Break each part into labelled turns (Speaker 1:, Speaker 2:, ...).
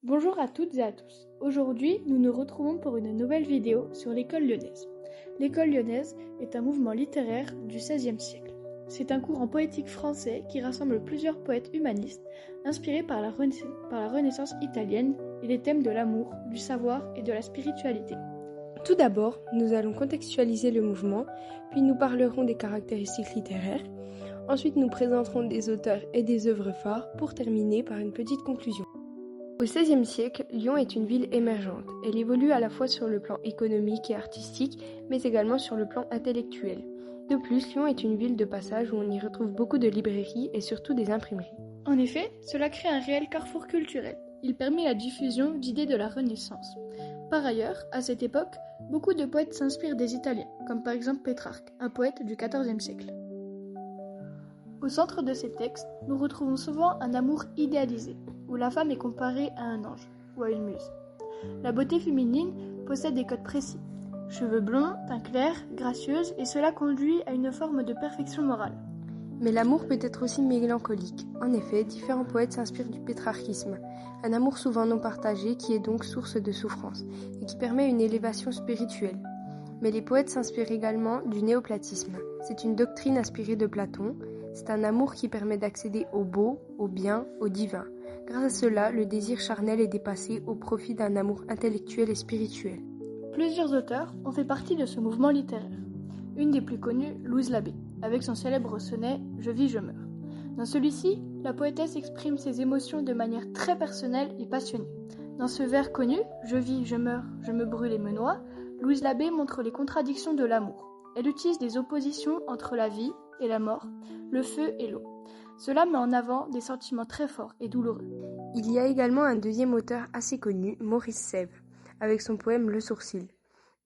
Speaker 1: Bonjour à toutes et à tous. Aujourd'hui, nous nous retrouvons pour une nouvelle vidéo sur l'école lyonnaise. L'école lyonnaise est un mouvement littéraire du XVIe siècle. C'est un courant poétique français qui rassemble plusieurs poètes humanistes inspirés par la Renaissance italienne et les thèmes de l'amour, du savoir et de la spiritualité.
Speaker 2: Tout d'abord, nous allons contextualiser le mouvement, puis nous parlerons des caractéristiques littéraires. Ensuite, nous présenterons des auteurs et des œuvres phares pour terminer par une petite conclusion. Au XVIe siècle, Lyon est une ville émergente. Elle évolue à la fois sur le plan économique et artistique, mais également sur le plan intellectuel. De plus, Lyon est une ville de passage où on y retrouve beaucoup de librairies et surtout des imprimeries.
Speaker 1: En effet, cela crée un réel carrefour culturel. Il permet la diffusion d'idées de la Renaissance. Par ailleurs, à cette époque, beaucoup de poètes s'inspirent des Italiens, comme par exemple Pétrarque, un poète du XIVe siècle. Au centre de ces textes, nous retrouvons souvent un amour idéalisé, où la femme est comparée à un ange ou à une muse. La beauté féminine possède des codes précis. Cheveux blonds, teint clair, gracieuse, et cela conduit à une forme de perfection morale.
Speaker 2: Mais l'amour peut être aussi mélancolique. En effet, différents poètes s'inspirent du pétrarchisme, un amour souvent non partagé qui est donc source de souffrance et qui permet une élévation spirituelle. Mais les poètes s'inspirent également du néoplatisme. C'est une doctrine inspirée de Platon. C'est un amour qui permet d'accéder au beau, au bien, au divin. Grâce à cela, le désir charnel est dépassé au profit d'un amour intellectuel et spirituel.
Speaker 1: Plusieurs auteurs ont fait partie de ce mouvement littéraire. Une des plus connues, Louise Labbé, avec son célèbre sonnet « Je vis, je meurs ». Dans celui-ci, la poétesse exprime ses émotions de manière très personnelle et passionnée. Dans ce vers connu « Je vis, je meurs, je me brûle et me noie », Louise Labbé montre les contradictions de l'amour. Elle utilise des oppositions entre la vie et la mort, le feu et l'eau. Cela met en avant des sentiments très forts et douloureux.
Speaker 2: Il y a également un deuxième auteur assez connu, Maurice Sèvres, avec son poème Le Sourcil.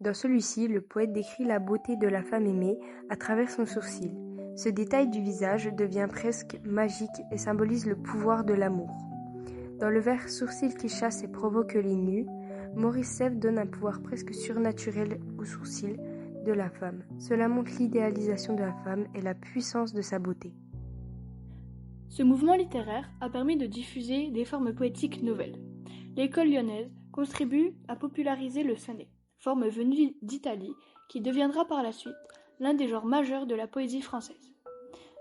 Speaker 2: Dans celui-ci, le poète décrit la beauté de la femme aimée à travers son sourcil. Ce détail du visage devient presque magique et symbolise le pouvoir de l'amour. Dans le vers Sourcil qui chasse et provoque les nus, Maurice Sèvres donne un pouvoir presque surnaturel au sourcil de la femme. Cela montre l'idéalisation de la femme et la puissance de sa beauté.
Speaker 1: Ce mouvement littéraire a permis de diffuser des formes poétiques nouvelles. L'école lyonnaise contribue à populariser le sonnet, forme venue d'Italie qui deviendra par la suite l'un des genres majeurs de la poésie française.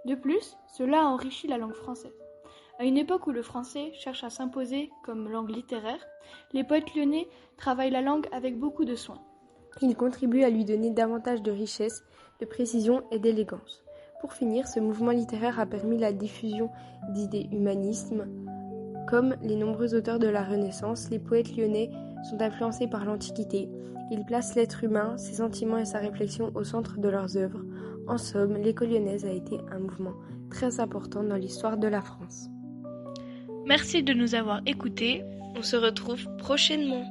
Speaker 1: De plus, cela a enrichi la langue française. À une époque où le français cherche à s'imposer comme langue littéraire, les poètes lyonnais travaillent la langue avec beaucoup de soin.
Speaker 2: Ils contribuent à lui donner davantage de richesse, de précision et d'élégance. Pour finir, ce mouvement littéraire a permis la diffusion d'idées humanistes. Comme les nombreux auteurs de la Renaissance, les poètes lyonnais sont influencés par l'Antiquité. Ils placent l'être humain, ses sentiments et sa réflexion au centre de leurs œuvres. En somme, l'école lyonnaise a été un mouvement très important dans l'histoire de la France.
Speaker 1: Merci de nous avoir écoutés. On se retrouve prochainement.